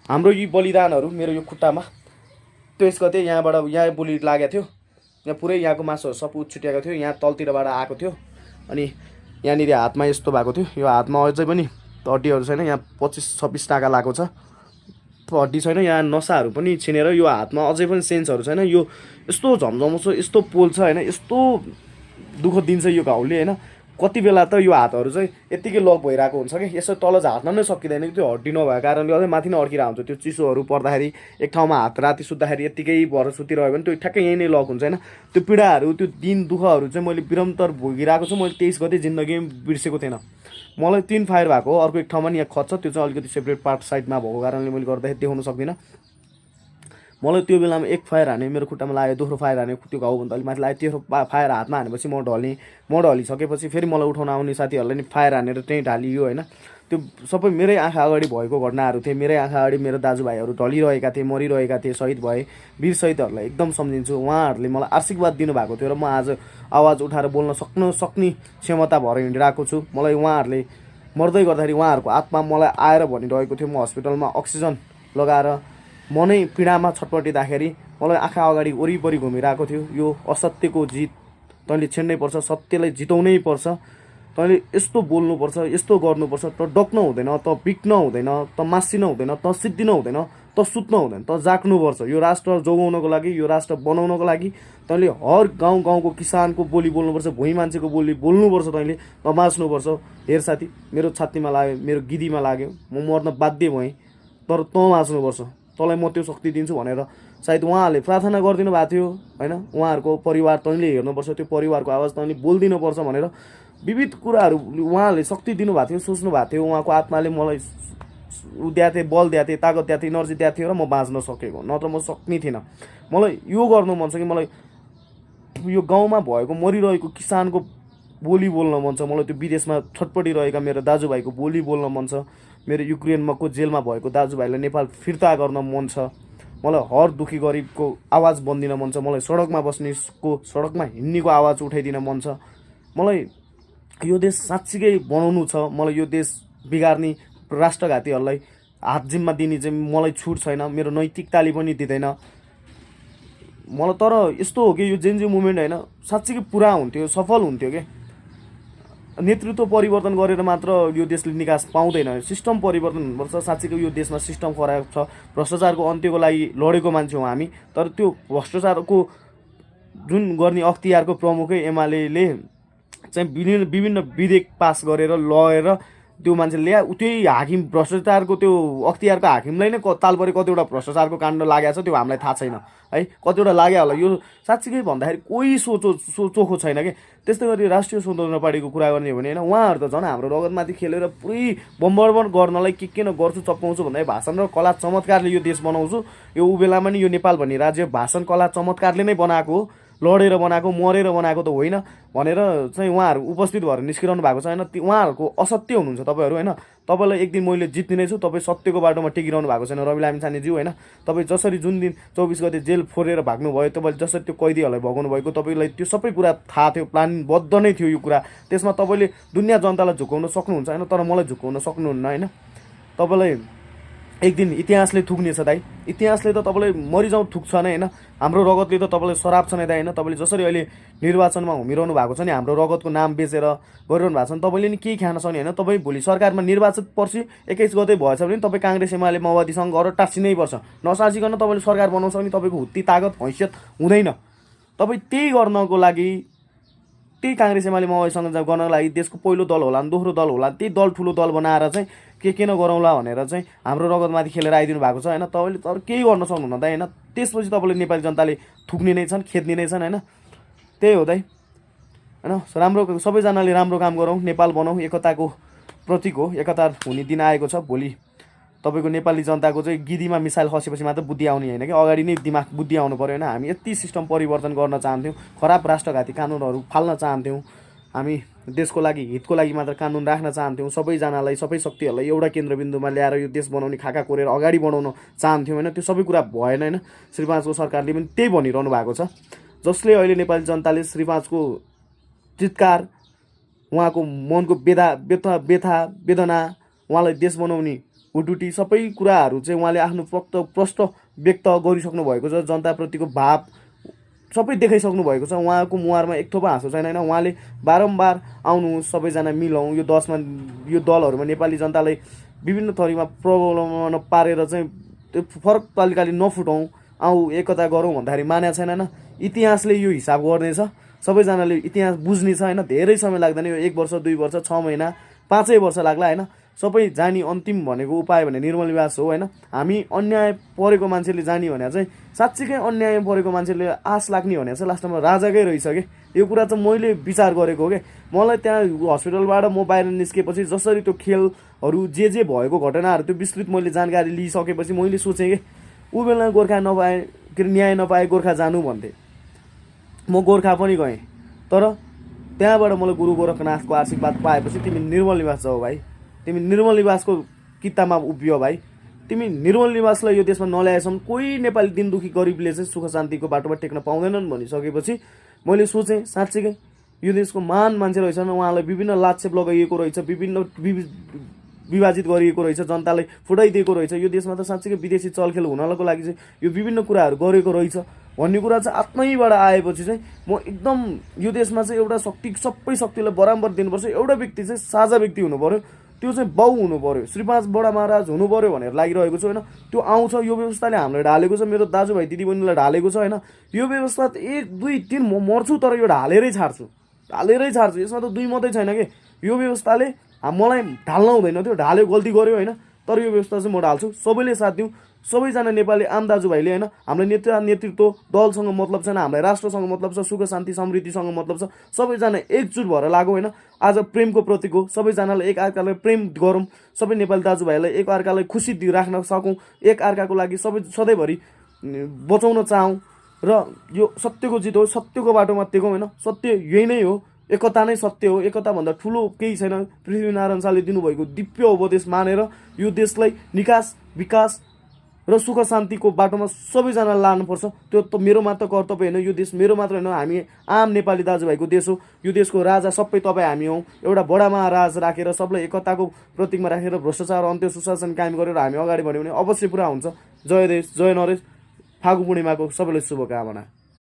हाम्रो यी बलिदानहरू मेरो यो खुट्टामा 23 गते यहाँबाट यहाँ बुली लागेको थियो, यहाँ पुरै यहाँको मासुहरू सबै छुट्याएको थियो, यहाँ तलतिरबाट आएको थियो। अनि यहाँनिर हातमा यस्तो भएको थियो, यो हातमा अझै पनि हड्डीहरू छैन, यहाँ 25-26 टाका लागेको छ, हड्डी छैन, यहाँ नसाहरू पनि छिनेर यो हातमा अझै पनि सेन्सहरू छैन। यो यस्तो झमझमाउँछ, यस्तो पोल्छ होइन, यस्तो दुःख दिन्छ यो घाउले होइन। कति बेला त यो हातहरू चाहिँ यत्तिकै लक भइरहेको हुन्छ कि यसो तल झार्न नै सकिँदैन कि त्यो हड्डी नभएको कारणले अझै माथि नै अड्किरहेको हुन्छ। त्यो चिसोहरू पर्दाखेरि एक ठाउँमा हात राति सुत्दाखेरि यत्तिकै भएर सुतिरह्यो भने त्यो ठ्याक्कै यहीँ नै लक हुन्छ होइन। त्यो पीडाहरू, त्यो दिन दुःखहरू चाहिँ मैले निरन्तर भोगिरहेको छु। मैले 23 गते जिन्दगीमा बिर्सेको थिएन। मलाई 3 फायर भएको हो, अर्को एक ठाउँमा नि यहाँ खच्छ, त्यो चाहिँ अलिकति सेपरेट पार्ट साइडमा भएको कारणले मैले गर्दाखेरि देखाउन सक्दिनँ। मलाई त्यो बेलामा एक फायर हाने मेरो खुट्टामा लाग्यो, दोस्रो फायर हाने त्यो घाउभन्दा अलिक माथि लाग्यो, तेस्रो फायर हातमा हानेपछि म ढलेँ। म ढलिसकेपछि फेरि मलाई उठाउन आउने साथीहरूलाई नि फायर हानेर त्यहीँ ढालियो होइन। त्यो सबै मेरै आँखा अगाडि भएको घटनाहरू थिए। मेरै आँखा अगाडि मेरो दाजुभाइहरू ढलिरहेका थिए, मरिरहेका थिए, शहीद भए। वीर शहीदहरूलाई एकदम सम्झिन्छु। उहाँहरूले मलाई आशीर्वाद दिनुभएको थियो र म आज आवाज उठाएर बोल्न सक्ने क्षमता भएर हिँडिरहेको छु। मलाई उहाँहरूले मर्दै गर्दाखेरि उहाँहरूको आत्मा मलाई आएर भनिरहेको थियो। म हस्पिटलमा अक्सिजन लगाएर म नै पीडामा छटपटिँदाखेरि मलाई आँखा अगाडि वरिपरि घुमिरहेको थियो, यो असत्यको जित तैँले छिन्नै पर्छ, सत्यलाई जिताउनै पर्छ, तैँले यस्तो बोल्नुपर्छ, यस्तो गर्नुपर्छ, त डक्न हुँदैन, त बिक्न हुँदैन, त मासिन हुँदैन, त सिद्धिन हुँदैन, त सुत्न हुँदैन, त जाग्नुपर्छ। यो राष्ट्र जोगाउनको लागि, यो राष्ट्र बनाउनको लागि तैँले हर गाउँ गाउँको किसानको बोली बोल्नुपर्छ, भुइँ मान्छेको बोली बोल्नुपर्छ, तैँले त बाँच्नुपर्छ। हेर साथी, मेरो छातीमा लाग्यो, मेरो गिदीमा लाग्यो, म मर्न बाध्य भएँ, तर तँ बाँच्नुपर्छ, तँलाई म त्यो शक्ति दिन्छु भनेर सायद उहाँहरूले प्रार्थना गरिदिनु भएको थियो होइन। उहाँहरूको परिवार तैँले हेर्नुपर्छ, त्यो परिवारको आवाज तैँले बोलिदिनुपर्छ भनेर विविध कुराहरू उहाँहरूले शक्ति दिनुभएको थियो, सोच्नु भएको थियो। उहाँको आत्माले मलाई दिएको थिएँ, बल दिएको थिएँ, तागत दिएको थिएँ, इनर्जी दिएको थियो र म बाँच्न सकेको, नत्र म सक्ने थिइनँ। मलाई यो गर्नु मन छ कि मलाई यो गाउँमा भएको मरिरहेको किसानको बोली बोल्न मन छ। मलाई त्यो विदेशमा छटपटिरहेका मेरो दाजुभाइको बोली बोल्न मन छ। मेरो युक्रेनमा जेलमा भएको दाजुभाइलाई नेपाल फिर्ता गर्न मन छ। मलाई हर दुखी गरिबको आवाज बन्दिन मन छ। मलाई सडकमा बस्नेको, सडकमा हिँड्नेको आवाज उठाइदिन मन छ। मलाई यो देश साँच्चीकै बनाउनु छ। मलाई यो देश बिगार्ने राष्ट्रघातीहरूलाई हात जिम्मा दिने चाहिँ मलाई छुट छैन, मेरो नैतिकताले पनि दिँदैन मलाई। तर यस्तो हो कि यो जेनजी मुभमेन्ट होइन साँच्चीकै पुरा हुन्थ्यो, सफल हुन्थ्यो कि नेतृत्व परिवर्तन गरेर मात्र यो देशले निकास पाउँदैन, सिस्टम परिवर्तन हुनुपर्छ। साँच्चीकै यो देशमा सिस्टम खराब छ। भ्रष्टाचारको अन्त्यको लागि लडेको मान्छे हो हामी, तर त्यो भ्रष्टाचारको जुन गर्ने अख्तियारको प्रमुखै एमाले चाहिँ विभिन्न विधेयक पास गरेर लगेर त्यो मान्छेले ल्या त्यही हाकिम भ्रष्टाचारको त्यो अख्तियारको हाकिमलाई नै तालपरि कतिवटा भ्रष्टाचारको काण्ड लागेको छ त्यो हामीलाई थाहा छैन है, कतिवटा लाग्यो होला। यो साँच्चीकै भन्दाखेरि कोही चोखो छैन कि। त्यस्तै गरी राष्ट्रिय स्वतन्त्र पार्टीको कुरा गर्ने हो भने होइन, उहाँहरू त झन् हाम्रो रगतमाथि खेलेर पुरै बम्बरबन गर्नलाई के न गर्छु, चप्पाउँछु भन्दै भाषण र कला चमत्कारले यो देश बनाउँछु, यो ऊ बेलामा नि यो नेपाल भन्ने राज्य भाषण कला चमत्कारले नै बनाएको हो, लडेर बनाएको, मरेर बनाएको त होइन भनेर चाहिँ उहाँहरू उपस्थित भएर निस्किरहनु भएको छ होइन। उहाँहरूको असत्य हुनुहुन्छ तपाईँहरू होइन। तपाईँलाई एक दिन मैले जित्दिनै छु, तपाईँ सत्यको बाटोमा टिकिरहनु भएको छैन रवि लामिछानेज्यू होइन। तपाईँ जसरी जुन दिन 24 गते जेल फोरेर भाग्नुभयो, तपाईँले जसरी त्यो कैदीहरूलाई भगाउनु भएको, तपाईँलाई त्यो सबै कुरा थाहा थियो, प्लानबद्ध नै थियो यो कुरा। त्यसमा तपाईँले दुनियाँ जनतालाई झुकाउन सक्नुहुन्छ होइन, तर मलाई झुकाउन सक्नुहुन्न होइन। तपाईँलाई एक दिन इतिहासले थुक्नेछ दाइ, इतिहासले त तपाईँलाई मरिजाउँ थुक्छ नै होइन। हाम्रो रगतले त तपाईँलाई सराप छ नै दाइ होइन। तपाईँले जसरी अहिले निर्वाचनमा हुमिरहनु भएको छ नि, हाम्रो रगतको नाम बेचेर गरिरहनु भएको छ नि, तपाईँले नि केही खान सक्ने होइन। तपाईँ भोलि सरकारमा निर्वाचित पर्छ 21 गते भएछ भने तपाईँ काङ्ग्रेस एमाले माओवादीसँग गएर टाँसिनै पर्छ। नसासिकन तपाईँले सरकार बनाउन सक्ने तपाईँको हुत्ती तागत हैसियत हुँदैन। तपाईँ त्यही गर्नको लागि, त्यही काङ्ग्रेस एमाले माओवादीसँग गर्नको लागि देशको पहिलो दल होला, दोस्रो दल होला, त्यही दल ठुलो दल बनाएर चाहिँ के न गरौँला भनेर चाहिँ हाम्रो रगतमाथि खेलेर आइदिनु भएको छ होइन। तपाईँले तर केही गर्न सक्नुहुन्न दाइ होइन। त्यसपछि तपाईँले नेपाली जनताले थुक्ने नै छन्, खेद्ने नै छन् होइन। त्यही हो दाइ होइन। राम्रो सबैजनाले राम्रो काम गरौँ, नेपाल बनाऊ, एकताको प्रतीक हो, एकता हुने दिन आएको छ। भोलि तपाईँको नेपाली जनताको चाहिँ गिदीमा मिसाइल खसेपछि मात्र बुद्धि आउने होइन कि, अगाडि नै दिमाग बुद्धि आउनु पऱ्यो होइन। हामी यति सिस्टम परिवर्तन गर्न चाहन्थ्यौँ, खराब राष्ट्रघाती कानुनहरू फाल्न चाहन्थ्यौँ, हामी देशको लागि हितको लागि मात्र कानुन राख्न चाहन्थ्यौँ, सबैजनालाई सबै शक्तिहरूलाई एउटा केन्द्रबिन्दुमा ल्याएर यो देश बनाउने, खाका कोरेर अगाडि बढाउन चाहन्थ्यौँ होइन। त्यो सबै कुरा भएन होइन। श्री 5को सरकारले पनि त्यही भनिरहनु भएको छ, जसले अहिले नेपाली जनताले श्री 5को चित्कार, उहाँको मनको व्यथा वेदना, उहाँलाई देश बनाउने हुटुटी सबै कुराहरू चाहिँ उहाँले आफ्नो प्रष्ट व्यक्त गरिसक्नु भएको छ। जनताप्रतिको भाव सबै देखाइसक्नु भएको छ। उहाँको मुहारमा एक थोपा हाँसो छैन होइन। उहाँले बारम्बार आउनुहोस् सबैजना मिलौँ, यो यो दलहरूमा नेपाली जनतालाई विभिन्न थरीमा प्रब्लममा पारेर चाहिँ त्यो फरक तरिकाले नफुटाउँ, आऊ एकता गरौँ भन्दाखेरि मानेको छैन होइन। इतिहासले यो हिसाब गर्नेछ, सबैजनाले इतिहास बुझ्ने छ होइन। धेरै समय लाग्दैन, यो 1 वर्ष 2 वर्ष 6 महिना 5 वर्ष लाग्ला होइन। सबै जानी अन्तिम भनेको उपाय भने निर्मल निवास हो होइन। हामी अन्याय परेको मान्छेले जाने भने चाहिँ साँच्चीकै अन्याय परेको मान्छेले आश लाग्ने भने चाहिँ लास्टमा राजाकै रहेछ कि यो कुरा चाहिँ मैले विचार गरेको हो कि। मलाई त्यहाँ हस्पिटलबाट म बाहिर निस्केपछि जसरी त्यो खेलहरू जे भएको घटनाहरू त्यो विस्तृत मैले जानकारी लिइसकेपछि मैले सोचेँ कि ऊ बेला गोर्खा नपाए के अरे न्याय नपाए गोर्खा जानु भन्थे। म गोर्खा पनि गएँ, तर त्यहाँबाट मलाई गुरु गोरखनाथको आशीर्वाद पाएपछि तिमी निर्मल निवास जाऊ भाइ, तिमी निर्मल निवासको किताबमा उभियो भाइ। तिमी निर्मल निवासलाई यो देशमा नल्याएसम्म कोही नेपाली दिन दुखी गरिबले चाहिँ सुख शान्तिको बाटोमा टेक्न पाउँदैनन् भनिसकेपछि मैले सोचेँ साँच्चीकै यो देशको महान मान्छे रहेछन्। उहाँलाई विभिन्न लाक्षेप लगाइएको रहेछ, विभिन्न विभाजित गरिएको रहेछ, जनतालाई फुटाइदिएको रहेछ। यो देशमा त साँच्चीकै विदेशी चलखेल हुनको लागि चाहिँ यो विभिन्न कुराहरू गरेको रहेछ भन्ने कुरा चाहिँ आत्मैबाट आएपछि चाहिँ म एकदम यो देशमा चाहिँ एउटा सबै शक्तिलाई बराबर दिनुपर्छ, एउटा व्यक्ति चाहिँ साझा व्यक्ति हुनु पर्यो, त्यो चाहिँ बाउ हुनु पर्यो, श्री 5 बडा महाराज हुनु पर्यो भनेर लागिरहेको छु होइन। त्यो आउँछ, यो व्यवस्थाले हामीलाई ढालेको छ, मेरो दाजुभाइ दिदीबहिनीलाई ढालेको छ होइन। यो व्यवस्था 1 2 3 म मर्छु तर यो ढालेरै छाड्छु। यसमा त 2 मात्रै छैन कि यो व्यवस्थाले मलाई ढाल्न हुँदैन थियो, ढाल्यो गल्ती गर्यो होइन, तर यो व्यवस्था चाहिँ म ढाल्छु। सबैले साथ दिउँ, सबैजना नेपाली आम दाजुभाइले होइन। हामीलाई नेतृत्व दलसँग मतलब छैन, हामीलाई राष्ट्रसँग मतलब छ, सुख शान्ति समृद्धिसँग मतलब छ। सबैजना एकजुट भएर लागौँ होइन। आज प्रेमको प्रतीक हो, सबैजनालाई एक अर्कालाई प्रेम गरौँ, सबै नेपाली दाजुभाइलाई एक अर्कालाई खुसी राख्न सकौँ, एक अर्काको लागि सबै सधैँभरि बचाउन चाहौँ र यो सत्यको जित हो, सत्यको बाटोमा टेकौँ होइन। सत्य यही नै हो, एकता नै सत्य हो। एकताभन्दा ठुलो केही छैन। पृथ्वीनारायण शाहले दिनुभएको दिव्य उपदेश मानेर यो देशलाई निकास विकास र सुख शान्तिको बाटोमा सबैजना लानुपर्छ। त्यो त मेरो मात्र कर्तव्य होइन, यो देश मेरो मात्र होइन, हामी आम नेपाली दाजुभाइको देश हो। यो देशको राजा सबै तपाईँ हामी हौँ। एउटा बडा महाराज राखेर सबलाई एकताको प्रतीकमा राखेर भ्रष्टाचार अन्त्य सुशासन कायम गरेर हामी अगाडि बढ्यौँ भने अवश्य पुरा हुन्छ। जय देश जय नरेश। फागु पूर्णिमाको सबैलाई शुभकामना।